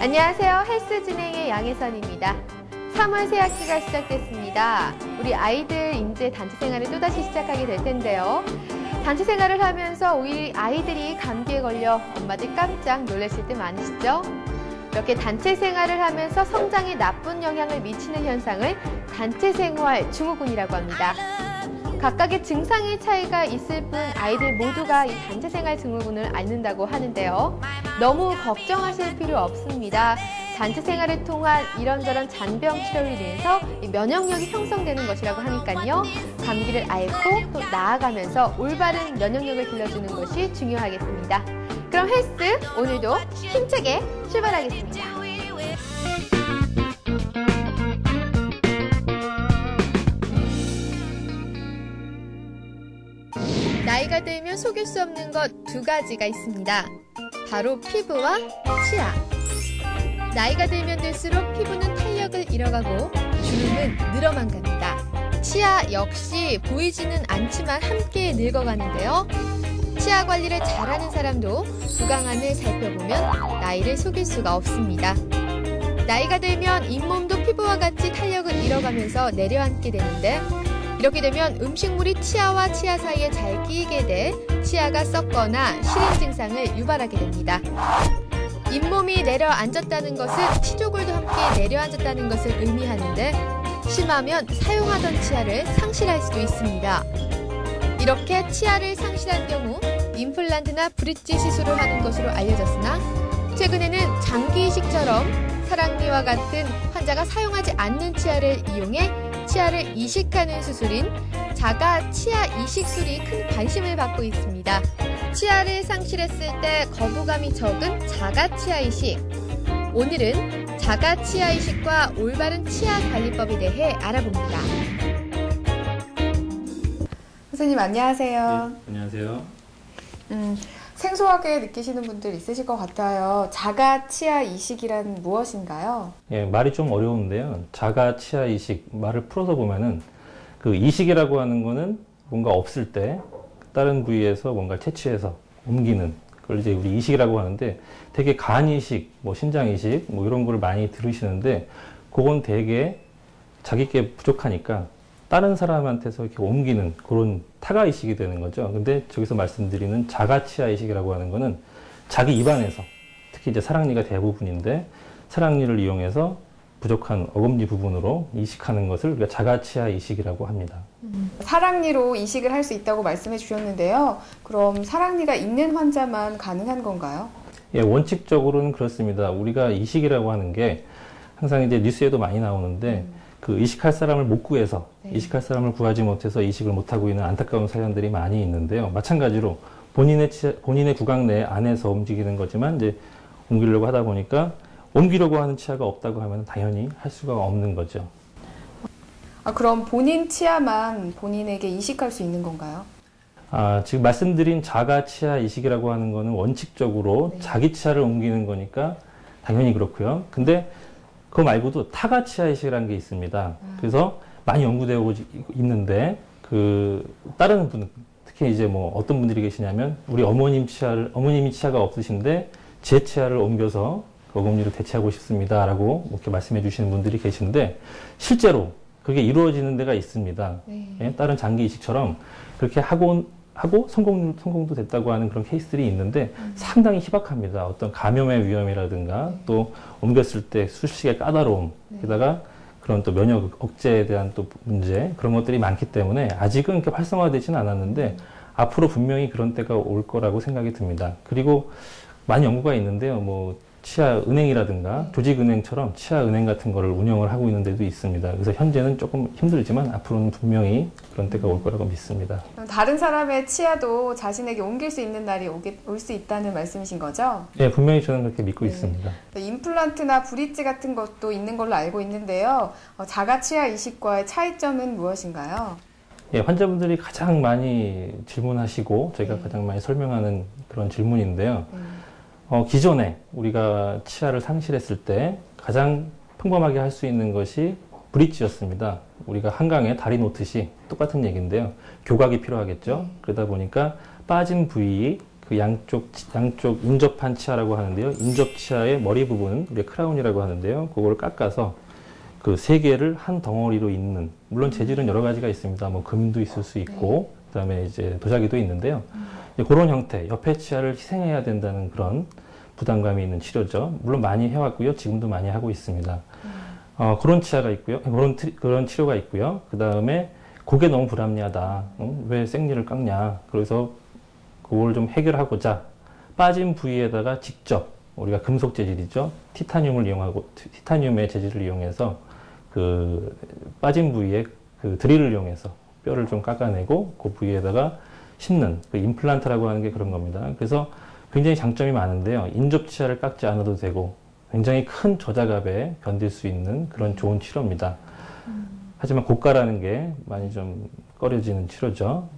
안녕하세요. 헬스 진행의 양혜선입니다. 3월 새 학기가 시작됐습니다. 우리 아이들 이제 단체 생활을 또다시 시작하게 될 텐데요. 단체 생활을 하면서 우리 아이들이 감기에 걸려 엄마들 깜짝 놀라실 때 많으시죠? 이렇게 단체 생활을 하면서 성장에 나쁜 영향을 미치는 현상을 단체 생활 증후군이라고 합니다. 각각의 증상의 차이가 있을 뿐 아이들 모두가 이 단체 생활 증후군을 앓는다고 하는데요. 너무 걱정하실 필요 없습니다. 단체 생활을 통한 이런저런 잔병 치료로 인해서 면역력이 형성되는 것이라고 하니까요. 감기를 앓고 또 나아가면서 올바른 면역력을 길러주는 것이 중요하겠습니다. 그럼 헬스 오늘도 힘차게 출발하겠습니다. 나이가 들면 속일 수 없는 것 두 가지가 있습니다. 바로 피부와 치아. 나이가 들면 들수록 피부는 탄력을 잃어가고 주름은 늘어만 갑니다. 치아 역시 보이지는 않지만 함께 늙어가는데요. 치아 관리를 잘하는 사람도 구강안을 살펴보면 나이를 속일 수가 없습니다. 나이가 들면 잇몸도 피부와 같이 탄력을 잃어가면서 내려앉게 되는데 이렇게 되면 음식물이 치아와 치아 사이에 잘 끼이게 돼 치아가 썩거나 시린 증상을 유발하게 됩니다. 잇몸이 내려앉았다는 것은 치조골도 함께 내려앉았다는 것을 의미하는데 심하면 사용하던 치아를 상실할 수도 있습니다. 이렇게 치아를 상실한 경우 임플란트나 브릿지 시술을 하는 것으로 알려졌으나 최근에는 장기 이식처럼 사랑니와 같은 환자가 사용하지 않는 치아를 이용해 치아를 이식하는 수술인 자가 치아 이식술이 큰 관심을 받고 있습니다. 치아를 상실했을 때 거부감이 적은 자가 치아 이식. 오늘은 자가 치아 이식과 올바른 치아 관리법에 대해 알아봅니다. 선생님 안녕하세요. 네, 안녕하세요. 생소하게 느끼시는 분들 있으실 것 같아요. 자가 치아 이식이란 무엇인가요? 예, 말이 좀 어려운데요. 자가 치아 이식, 말을 풀어서 보면은 그 이식이라고 하는 거는 뭔가 없을 때 다른 부위에서 뭔가를 채취해서 옮기는 그걸 이제 우리 이식이라고 하는데 되게 간 이식, 뭐 신장 이식, 뭐 이런 걸 많이 들으시는데 그건 되게 자기 게 부족하니까 다른 사람한테서 이렇게 옮기는 그런 타가 이식이 되는 거죠. 근데 저기서 말씀드리는 자가 치아 이식이라고 하는 거는 자기 입안에서 특히 이제 사랑니가 대부분인데 사랑니를 이용해서 부족한 어금니 부분으로 이식하는 것을 우리가 자가 치아 이식이라고 합니다. 사랑니로 이식을 할 수 있다고 말씀해 주셨는데요. 그럼 사랑니가 있는 환자만 가능한 건가요? 예, 원칙적으로는 그렇습니다. 우리가 이식이라고 하는 게 항상 이제 뉴스에도 많이 나오는데 그 이식할 사람을 못 구해서 이식할 사람을 구하지 못해서 이식을 못하고 있는 안타까운 사연들이 많이 있는데요. 마찬가지로 본인의 구강 내 안에서 움직이는 거지만 이제 옮기려고 하다 보니까 옮기려고 하는 치아가 없다고 하면 당연히 할 수가 없는 거죠. 그럼 본인 치아만 본인에게 이식할 수 있는 건가요? 지금 말씀드린 자가 치아 이식이라고 하는 거는 원칙적으로 자기 치아를 옮기는 거니까 당연히 그렇고요. 근데 그거 말고도 타가 치아 이식이라는 게 있습니다. 그래서 많이 연구되고 있는데 다른 분, 특히 이제 뭐 어떤 분들이 계시냐면 우리 어머님이 치아가 없으신데 제 치아를 옮겨서 어금니로 대체하고 싶습니다라고 이렇게 말씀해 주시는 분들이 계신데 실제로 그게 이루어지는 데가 있습니다. 예? 다른 장기 이식처럼 그렇게 하고 성공도 됐다고 하는 그런 케이스들이 있는데 상당히 희박합니다. 어떤 감염의 위험이라든가 또 옮겼을 때 수식의 까다로움, 게다가 그런 또 면역 억제에 대한 또 문제, 그런 것들이 많기 때문에 아직은 이렇게 활성화되지는 않았는데 앞으로 분명히 그런 때가 올 거라고 생각이 듭니다. 그리고 많이 연구가 있는데요. 뭐 치아은행이라든가 조직은행처럼 치아은행 같은 거를 운영을 하고 있는 데도 있습니다. 그래서 현재는 조금 힘들지만 앞으로는 분명히 그런 때가 올 거라고 믿습니다. 그럼 다른 사람의 치아도 자신에게 옮길 수 있는 날이 올 수 있다는 말씀이신 거죠? 네, 분명히 저는 그렇게 믿고 있습니다. 임플란트나 브릿지 같은 것도 있는 걸로 알고 있는데요. 자가 치아 이식과의 차이점은 무엇인가요? 예, 환자분들이 가장 많이 질문하시고 저희가 가장 많이 설명하는 그런 질문인데요. 기존에 우리가 치아를 상실했을 때 가장 평범하게 할 수 있는 것이 브릿지였습니다. 우리가 한강에 다리 놓듯이 똑같은 얘기인데요. 교각이 필요하겠죠. 그러다 보니까 빠진 부위 그 양쪽 인접한 치아라고 하는데요. 인접 치아의 머리 부분은 우리 크라운이라고 하는데요. 그걸 깎아서 그 세 개를 한 덩어리로 잇는, 물론 재질은 여러 가지가 있습니다. 뭐 금도 있을 수 있고, 그다음에 이제 도자기도 있는데요. 그런 형태, 옆에 치아를 희생해야 된다는 그런 부담감이 있는 치료죠. 물론 많이 해왔고요. 지금도 많이 하고 있습니다. 그런 치아가 있고요. 그런 치료가 있고요. 그 다음에 그게 너무 불합리하다. 왜 생리를 깎냐. 그래서 그걸 좀 해결하고자 빠진 부위에다가 직접 우리가 금속 재질이죠. 티타늄의 재질을 이용해서 그 빠진 부위에 그 드릴을 이용해서 뼈를 좀 깎아내고 그 부위에다가 심는 그 임플란트라고 하는 게 그런 겁니다. 그래서 굉장히 장점이 많은데요. 인접 치아를 깎지 않아도 되고 굉장히 큰 저자갑에 견딜 수 있는 그런 좋은 치료입니다. 하지만 고가라는 게 많이 좀 꺼려지는 치료죠.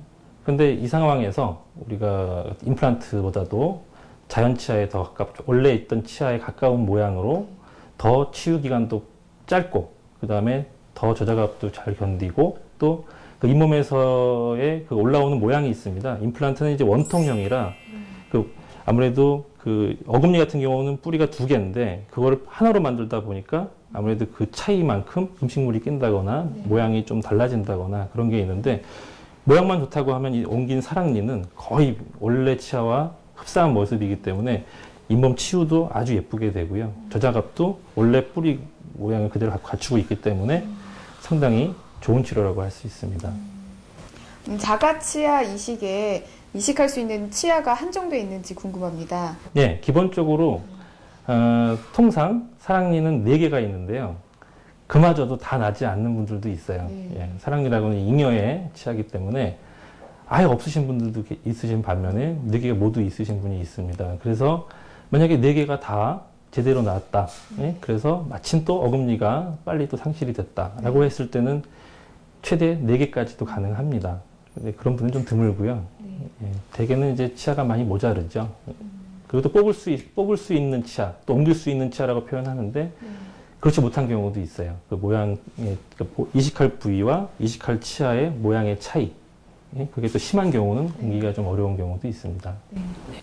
근데 이 상황에서 우리가 임플란트보다도 자연 치아에 더 가깝죠. 원래 있던 치아에 가까운 모양으로 더 치유 기간도 짧고 그 다음에 더 저자갑도 잘 견디고 또 그 잇몸에서의 그 올라오는 모양이 있습니다. 임플란트는 이제 원통형이라 그 아무래도 그 어금니 같은 경우는 뿌리가 2개인데 그거를 하나로 만들다 보니까 아무래도 그 차이만큼 음식물이 낀다거나 모양이 좀 달라진다거나 그런 게 있는데 모양만 좋다고 하면 이 옮긴 사랑니는 거의 원래 치아와 흡사한 모습이기 때문에 잇몸 치유도 아주 예쁘게 되고요. 저자갑도 원래 뿌리 모양을 그대로 갖추고 있기 때문에 상당히 좋은 치료라고 할 수 있습니다. 자가치아 이식에 이식할 수 있는 치아가 한정되어 있는지 궁금합니다. 네, 기본적으로 통상 사랑니는 4개가 있는데요. 그마저도 다 나지 않는 분들도 있어요. 예, 사랑니라고는 잉여의 치아이기 때문에 아예 없으신 분들도 있으신 반면에 4개가 모두 있으신 분이 있습니다. 그래서 만약에 4개가 다 제대로 나왔다. 예? 그래서 마침 또 어금니가 빨리 또 상실이 됐다라고 했을 때는 최대 4개까지도 가능합니다. 근데 그런 분은 좀 드물고요. 예, 대개는 이제 치아가 많이 모자르죠. 그리고 또 뽑을 수 있는 치아, 또 옮길 수 있는 치아라고 표현하는데 그렇지 못한 경우도 있어요. 그 모양의 이식할 부위와 이식할 치아의 모양의 차이. 예? 그게 또 심한 경우는 옮기기가 좀 어려운 경우도 있습니다.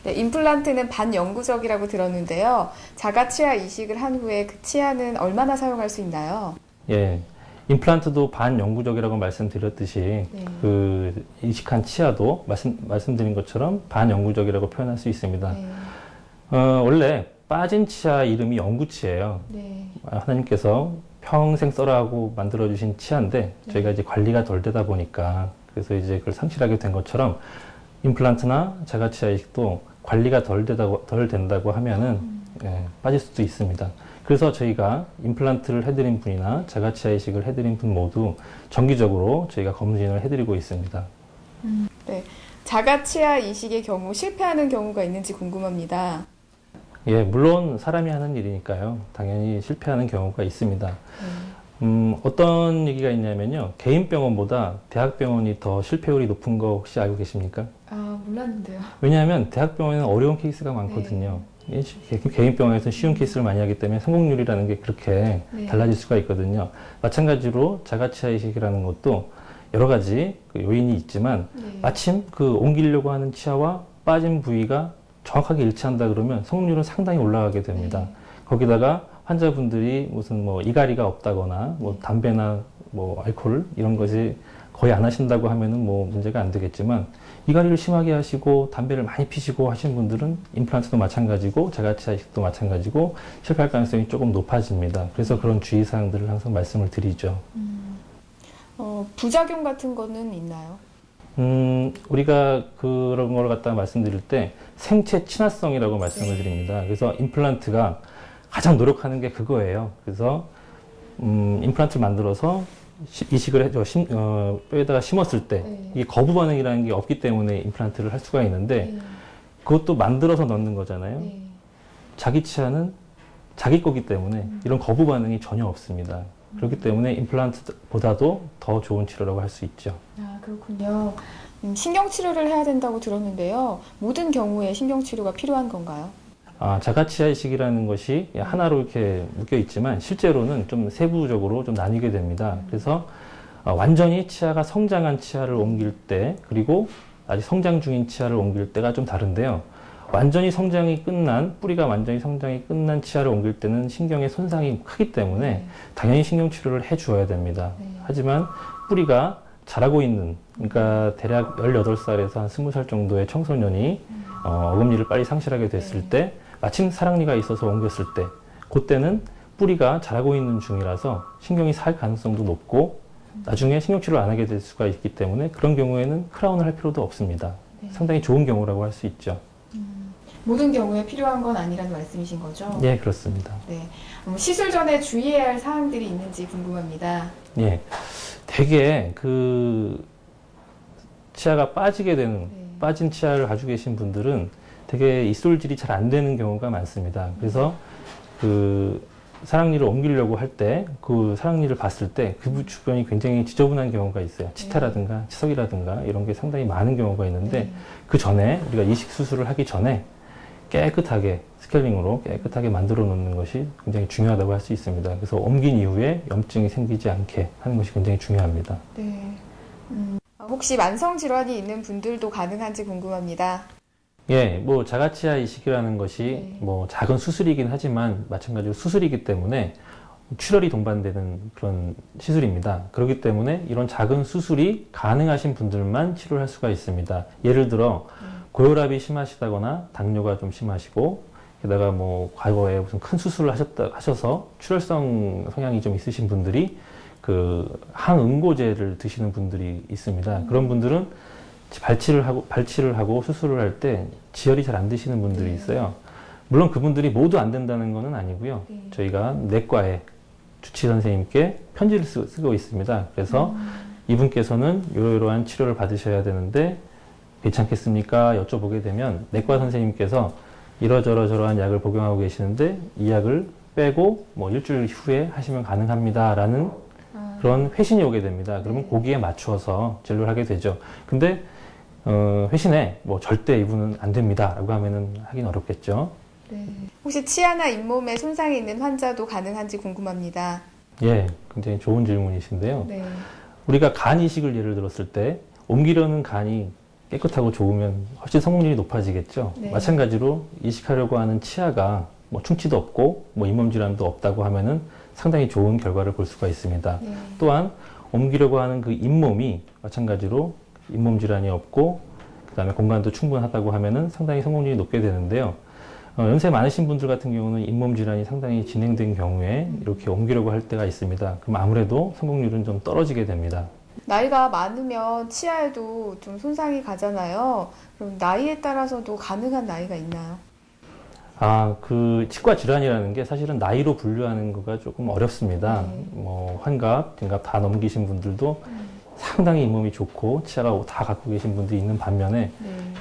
네, 임플란트는 반영구적이라고 들었는데요. 자가치아 이식을 한 후에 그 치아는 얼마나 사용할 수 있나요? 예. 임플란트도 반영구적이라고 말씀드렸듯이 그 이식한 치아도 말씀드린 것처럼 반영구적이라고 표현할 수 있습니다. 원래 빠진 치아 이름이 영구치예요. 하나님께서 평생 썰어하고 만들어주신 치아인데 저희가 이제 관리가 덜 되다 보니까 그래서 이제 그걸 상실하게 된 것처럼 임플란트나 자가치아 이식도 관리가 덜 된다고 하면은 빠질 수도 있습니다. 그래서 저희가 임플란트를 해드린 분이나 자가치아 이식을 해드린 분 모두 정기적으로 저희가 검진을 해드리고 있습니다. 네, 자가치아 이식의 경우 실패하는 경우가 있는지 궁금합니다. 예, 물론 사람이 하는 일이니까요. 당연히 실패하는 경우가 있습니다. 어떤 얘기가 있냐면요. 개인 병원보다 대학병원이 더 실패율이 높은 거 혹시 알고 계십니까? 아, 몰랐는데요. 왜냐하면 대학병원에는 어려운 케이스가 많거든요. 개인 병원에서는 쉬운 케이스를 많이 하기 때문에 성공률이라는 게 그렇게 달라질 수가 있거든요. 마찬가지로 자가치아 이식이라는 것도 여러 가지 그 요인이 있지만 마침 그 옮기려고 하는 치아와 빠진 부위가 정확하게 일치한다 그러면 성공률은 상당히 올라가게 됩니다. 거기다가 환자분들이 무슨 뭐 이갈이가 없다거나 뭐 담배나 뭐 알코올 이런 것이 거의 안 하신다고 하면은 뭐 문제가 안 되겠지만 이갈이를 심하게 하시고 담배를 많이 피시고 하신 분들은 임플란트도 마찬가지고 자가치아 이식도 마찬가지고 실패할 가능성이 조금 높아집니다. 그래서 그런 주의사항들을 항상 말씀을 드리죠. 부작용 같은 거는 있나요? 우리가 그런 걸 갖다 말씀드릴 때 생체 친화성이라고 말씀을 드립니다. 그래서 임플란트가 가장 노력하는 게 그거예요. 그래서 임플란트를 만들어서 이식을 해줘 뼈에다가 심었을 때 이게 거부 반응이라는 게 없기 때문에 임플란트를 할 수가 있는데 그것도 만들어서 넣는 거잖아요. 자기 치아는 자기 거기 때문에 이런 거부 반응이 전혀 없습니다. 그렇기 때문에 임플란트보다도 더 좋은 치료라고 할 수 있죠. 아, 그렇군요. 신경치료를 해야 된다고 들었는데요. 모든 경우에 신경치료가 필요한 건가요? 자가치아 이식이라는 것이 하나로 이렇게 묶여 있지만 실제로는 좀 세부적으로 좀 나뉘게 됩니다. 그래서 완전히 치아가 성장한 치아를 옮길 때 그리고 아직 성장 중인 치아를 옮길 때가 좀 다른데요. 완전히 성장이 끝난, 뿌리가 완전히 성장이 끝난 치아를 옮길 때는 신경의 손상이 크기 때문에 당연히 신경치료를 해주어야 됩니다. 하지만 뿌리가 자라고 있는, 그러니까 대략 18살에서 한 20살 정도의 청소년이 어금니를 빨리 상실하게 됐을 때, 마침 사랑니가 있어서 옮겼을 때, 그때는 뿌리가 자라고 있는 중이라서 신경이 살 가능성도 높고 나중에 신경치료를 안 하게 될 수가 있기 때문에 그런 경우에는 크라운을 할 필요도 없습니다. 상당히 좋은 경우라고 할 수 있죠. 모든 경우에 필요한 건 아니라는 말씀이신 거죠? 예, 그렇습니다. 네. 시술 전에 주의해야 할 사항들이 있는지 궁금합니다. 예. 되게 그 치아가 빠지게 되는, 빠진 치아를 가지고 계신 분들은 되게 입술질이 잘 안 되는 경우가 많습니다. 그래서 그 사랑니를 옮기려고 할 때, 그 사랑니를 봤을 때 그 주변이 굉장히 지저분한 경우가 있어요. 치태라든가 치석이라든가 이런 게 상당히 많은 경우가 있는데 그 전에 우리가 이식 수술을 하기 전에 깨끗하게 스케일링으로 깨끗하게 만들어 놓는 것이 굉장히 중요하다고 할 수 있습니다. 그래서 옮긴 이후에 염증이 생기지 않게 하는 것이 굉장히 중요합니다. 네. 혹시 만성 질환이 있는 분들도 가능한지 궁금합니다. 예, 뭐 자가치아 이식이라는 것이 뭐 작은 수술이긴 하지만 마찬가지로 수술이기 때문에 출혈이 동반되는 그런 시술입니다. 그렇기 때문에 이런 작은 수술이 가능하신 분들만 치료를 할 수가 있습니다. 예를 들어 고혈압이 심하시다거나 당뇨가 좀 심하시고 게다가 뭐 과거에 무슨 큰 수술을 하셔서 출혈성 성향이 좀 있으신 분들이 그 항응고제를 드시는 분들이 있습니다. 그런 분들은 발치를 하고 수술을 할 때 지혈이 잘 안 되시는 분들이 있어요. 물론 그분들이 모두 안 된다는 것은 아니고요. 저희가 내과에 주치 선생님께 편지를 쓰고 있습니다. 그래서 이분께서는 이러이러한 치료를 받으셔야 되는데 괜찮겠습니까? 여쭤보게 되면 내과 선생님께서 이러저러저러한 약을 복용하고 계시는데 이 약을 빼고 뭐 일주일 후에 하시면 가능합니다. 라는 그런 회신이 오게 됩니다. 그러면 거기에 맞춰서 진료를 하게 되죠. 근데 회신에 뭐 절대 이분은 안 됩니다. 라고 하면은 하긴 어렵겠죠. 네. 혹시 치아나 잇몸에 손상이 있는 환자도 가능한지 궁금합니다. 예, 굉장히 좋은 질문이신데요. 네. 우리가 간 이식을 예를 들었을 때 옮기려는 간이 깨끗하고 좋으면 훨씬 성공률이 높아지겠죠. 네. 마찬가지로 이식하려고 하는 치아가 뭐 충치도 없고 뭐 잇몸 질환도 없다고 하면은 상당히 좋은 결과를 볼 수가 있습니다. 네. 또한 옮기려고 하는 그 잇몸이 마찬가지로 잇몸 질환이 없고 그다음에 공간도 충분하다고 하면은 상당히 성공률이 높게 되는데요. 연세 많으신 분들 같은 경우는 잇몸 질환이 상당히 진행된 경우에 이렇게 옮기려고 할 때가 있습니다. 그럼 아무래도 성공률은 좀 떨어지게 됩니다. 나이가 많으면 치아에도 좀 손상이 가잖아요. 그럼 나이에 따라서도 가능한 나이가 있나요? 그 치과 질환이라는 게 사실은 나이로 분류하는 거가 조금 어렵습니다. 뭐 환갑, 등갑 다 넘기신 분들도 상당히 잇몸이 좋고 치아가 다 갖고 계신 분들이 있는 반면에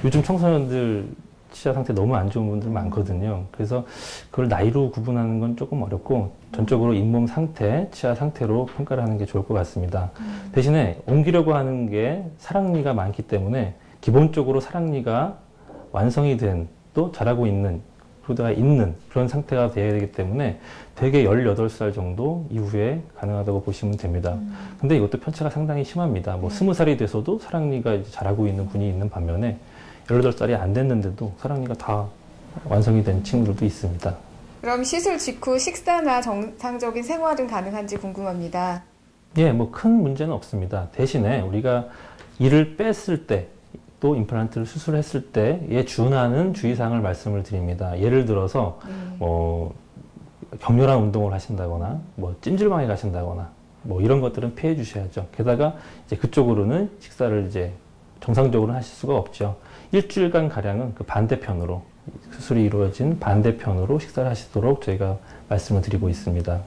요즘 청소년들 치아 상태 너무 안 좋은 분들 많거든요. 그래서 그걸 나이로 구분하는 건 조금 어렵고 전적으로 잇몸 상태, 치아 상태로 평가를 하는 게 좋을 것 같습니다. 대신에 옮기려고 하는 게 사랑니가 많기 때문에 기본적으로 사랑니가 완성이 된 또 자라고 있는 그러다가 있는 그런 상태가 되어야 되기 때문에 되게 18살 정도 이후에 가능하다고 보시면 됩니다. 근데 이것도 편차가 상당히 심합니다. 뭐 20살이 돼서도 사랑니가 이제 자라고 있는 분이 있는 반면에 18살이 안 됐는데도 사랑니가 다 완성이 된 친구들도 있습니다. 그럼 시술 직후 식사나 정상적인 생활은 가능한지 궁금합니다. 예, 뭐 큰 문제는 없습니다. 대신에 우리가 이를 뺐을 때 또 임플란트를 수술했을 때에 준하는 주의사항을 말씀을 드립니다. 예를 들어서 뭐 격렬한 운동을 하신다거나 뭐 찜질방에 가신다거나 뭐 이런 것들은 피해 주셔야죠. 게다가 이제 그쪽으로는 식사를 이제 정상적으로 하실 수가 없죠. 일주일간 가량은 그 반대편으로 수술이 이루어진 반대편으로 식사를 하시도록 저희가 말씀을 드리고 있습니다.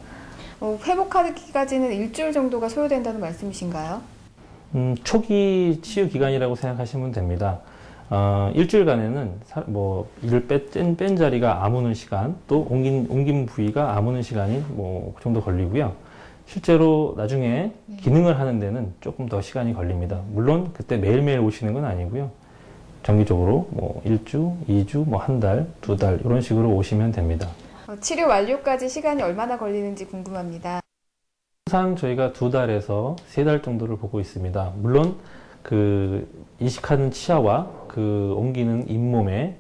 회복하기까지는 일주일 정도가 소요된다는 말씀이신가요? 초기 치유 기간이라고 생각하시면 됩니다. 일주일간에는 뭐 이를 뺀 자리가 아무는 시간, 또 옮긴 부위가 아무는 시간이 뭐 그 정도 걸리고요. 실제로 나중에 기능을 하는 데는 조금 더 시간이 걸립니다. 물론 그때 매일매일 오시는 건 아니고요. 정기적으로 뭐 1주, 2주, 뭐 한 달, 2달 이런 식으로 오시면 됩니다. 치료 완료까지 시간이 얼마나 걸리는지 궁금합니다. 항상 저희가 2달에서 3달 정도를 보고 있습니다. 물론 그 이식하는 치아와 그 옮기는 잇몸의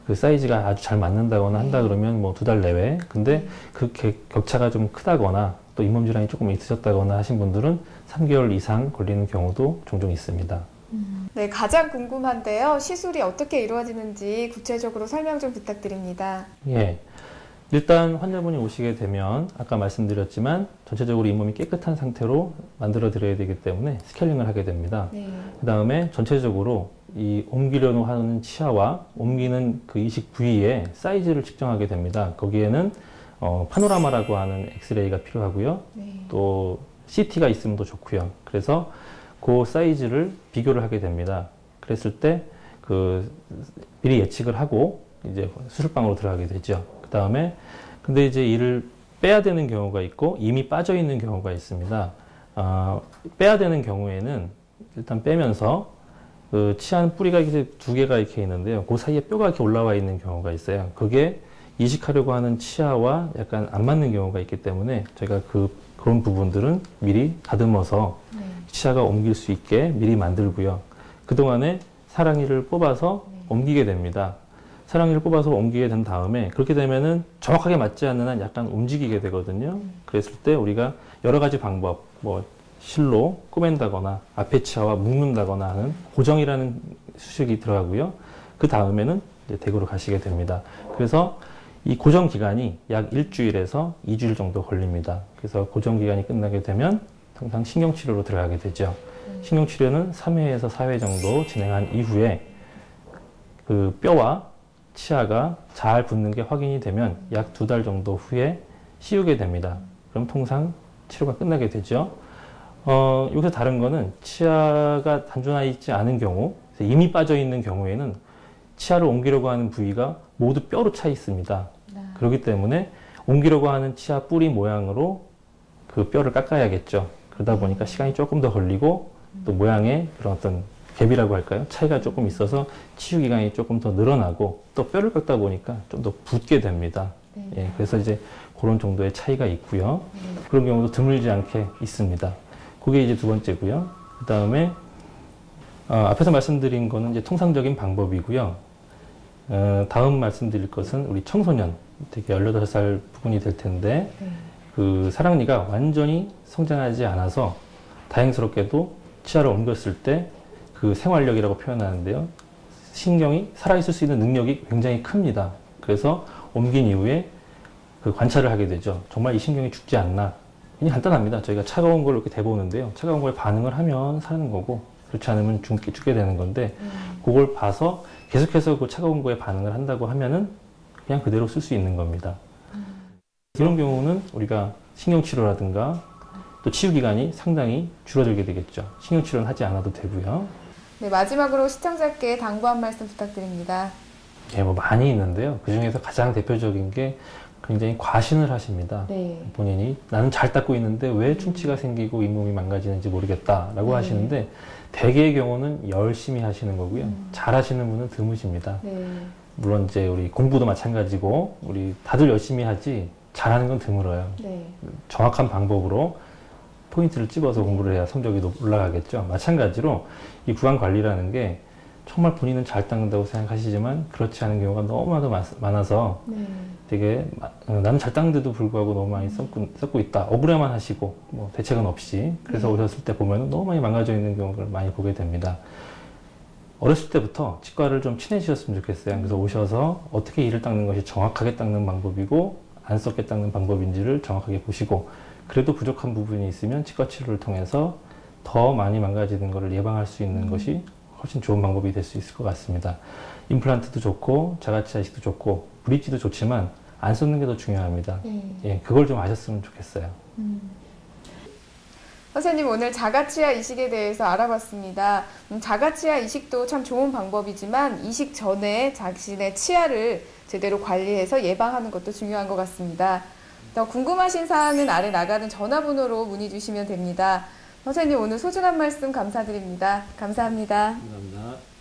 그 사이즈가 아주 잘 맞는다거나 한다 그러면 뭐 2달 내외. 근데 그 격차가 좀 크다거나 또 잇몸 질환이 조금 있으셨다거나 하신 분들은 3개월 이상 걸리는 경우도 종종 있습니다. 네, 가장 궁금한데요. 시술이 어떻게 이루어지는지 구체적으로 설명 좀 부탁드립니다. 예. 일단 환자분이 오시게 되면 아까 말씀드렸지만 전체적으로 잇몸이 깨끗한 상태로 만들어 드려야 되기 때문에 스케일링을 하게 됩니다. 네. 그 다음에 전체적으로 이 옮기려고 하는 치아와 옮기는 그 이식 부위의 사이즈를 측정하게 됩니다. 거기에는 파노라마라고 하는 엑스레이가 필요하고요. 네. 또 CT가 있으면 더 좋고요. 그래서 그 사이즈를 비교를 하게 됩니다. 그랬을 때 그 미리 예측을 하고 이제 수술방으로 들어가게 되죠. 그 다음에 근데 이제 이를 빼야 되는 경우가 있고 이미 빠져 있는 경우가 있습니다. 빼야 되는 경우에는 일단 빼면서 그 치아 뿌리가 이제 2개가 이렇게 있는데요. 그 사이에 뼈가 이렇게 올라와 있는 경우가 있어요. 그게 이식하려고 하는 치아와 약간 안 맞는 경우가 있기 때문에 저희가 그런 부분들은 미리 다듬어서 네. 치아가 옮길 수 있게 미리 만들고요. 그동안에 사랑니를 뽑아서 옮기게 됩니다. 사랑니를 뽑아서 옮기게 된 다음에 그렇게 되면은 정확하게 맞지 않는 한 약간 움직이게 되거든요. 그랬을 때 우리가 여러 가지 방법, 뭐 실로 꼬맨다거나 앞에 치아와 묶는다거나 하는 고정이라는 수식이 들어가고요. 그 다음에는 이제 대구로 가시게 됩니다. 그래서 이 고정 기간이 약 1주일에서 2주일 정도 걸립니다. 그래서 고정 기간이 끝나게 되면 항상 신경치료로 들어가게 되죠. 신경치료는 3회에서 4회 정도 진행한 이후에 그 뼈와 치아가 잘 붙는 게 확인이 되면 약 2달 정도 후에 씌우게 됩니다. 그럼 통상 치료가 끝나게 되죠. 여기서 다른 거는 치아가 단순하지 있지 않은 경우, 이미 빠져 있는 경우에는 치아를 옮기려고 하는 부위가 모두 뼈로 차 있습니다. 그렇기 때문에 옮기려고 하는 치아 뿌리 모양으로 그 뼈를 깎아야겠죠. 그러다 보니까 시간이 조금 더 걸리고 또 모양의 그런 어떤 갭이라고 할까요? 차이가 조금 있어서 치유 기간이 조금 더 늘어나고 또 뼈를 깎다 보니까 좀 더 붓게 됩니다. 네. 예, 그래서 이제 그런 정도의 차이가 있고요. 그런 경우도 드물지 않게 있습니다. 그게 이제 두 번째고요. 그 다음에 앞에서 말씀드린 거는 이제 통상적인 방법이고요. 다음 말씀드릴 것은 우리 청소년, 되게 18살 부분이 될 텐데 그 사랑니가 완전히 성장하지 않아서 다행스럽게도 치아를 옮겼을 때 그 생활력이라고 표현하는데요. 신경이 살아있을 수 있는 능력이 굉장히 큽니다. 그래서 옮긴 이후에 그 관찰을 하게 되죠. 정말 이 신경이 죽지 않나. 그냥 간단합니다. 저희가 차가운 걸 이렇게 대보는데요. 차가운 거에 반응을 하면 사는 거고 그렇지 않으면 죽게 되는 건데 그걸 봐서 계속해서 그 차가운 거에 반응을 한다고 하면은 그냥 그대로 쓸 수 있는 겁니다. 이런 경우는 우리가 신경치료라든가 또 치유기간이 상당히 줄어들게 되겠죠. 신경치료는 하지 않아도 되고요. 네, 마지막으로 시청자께 당부 한 말씀 부탁드립니다. 예, 뭐 많이 있는데요. 그 중에서 가장 대표적인 게 굉장히 과신을 하십니다. 네. 본인이 나는 잘 닦고 있는데 왜 충치가 생기고 잇몸이 망가지는지 모르겠다라고 하시는데 대개의 경우는 열심히 하시는 거고요. 잘 하시는 분은 드무십니다. 네. 물론 이제 우리 공부도 마찬가지고 우리 다들 열심히 하지 잘하는 건 드물어요. 네. 정확한 방법으로 포인트를 집어서 공부를 해야 성적이 올라가겠죠. 마찬가지로 이 구강 관리라는 게 정말 본인은 잘 닦는다고 생각하시지만 그렇지 않은 경우가 너무나도 많아서 되게 나는 잘 닦는데도 불구하고 너무 많이 썩고 있다. 억울해만 하시고 뭐 대책은 없이 그래서 오셨을 때 보면 너무 많이 망가져 있는 경우를 많이 보게 됩니다. 어렸을 때부터 치과를 좀 친해지셨으면 좋겠어요. 그래서 오셔서 어떻게 이를 닦는 것이 정확하게 닦는 방법이고 안 썩게 닦는 방법인지를 정확하게 보시고 그래도 부족한 부분이 있으면 치과 치료를 통해서 더 많이 망가지는 것을 예방할 수 있는 것이 훨씬 좋은 방법이 될 수 있을 것 같습니다. 임플란트도 좋고 자가치아 이식도 좋고 브릿지도 좋지만 안 썩는 게 더 중요합니다. 예, 그걸 좀 아셨으면 좋겠어요. 선생님, 오늘 자가치아 이식에 대해서 알아봤습니다. 자가치아 이식도 참 좋은 방법이지만 이식 전에 자신의 치아를 제대로 관리해서 예방하는 것도 중요한 것 같습니다. 더 궁금하신 사항은 아래 나가는 전화번호로 문의 주시면 됩니다. 선생님, 오늘 소중한 말씀 감사드립니다. 감사합니다. 감사합니다.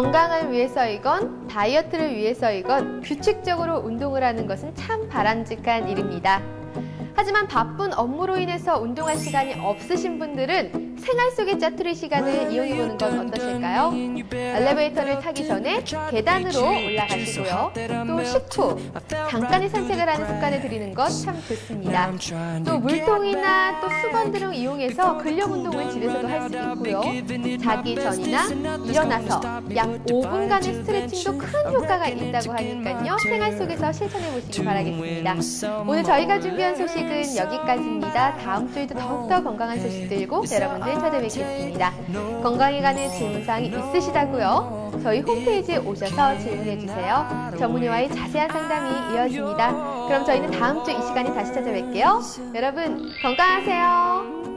건강을 위해서이건 다이어트를 위해서이건 규칙적으로 운동을 하는 것은 참 바람직한 일입니다. 하지만 바쁜 업무로 인해서 운동할 시간이 없으신 분들은 생활 속의 짜투리 시간을 이용해보는 건 어떠실까요? 엘리베이터를 타기 전에 계단으로 올라가시고요. 또 식후 잠깐의 산책을 하는 습관을 들이는 것 참 좋습니다. 또 물통이나 또 수건 등을 이용해서 근력 운동을 집에서도 할 수 있고요. 자기 전이나 일어나서 약 5분간의 스트레칭도 큰 효과가 있다고 하니까요. 생활 속에서 실천해 보시기 바라겠습니다. 오늘 저희가 준비한 소식은 여기까지입니다. 다음 주에도 더욱더 건강한 소식 들고 여러분들 찾아뵙겠습니다. 건강에 관한 질문사항이 있으시다고요? 저희 홈페이지에 오셔서 질문해주세요. 전문의와의 자세한 상담이 이어집니다. 그럼 저희는 다음 주 이 시간에 다시 찾아뵐게요. 여러분 건강하세요.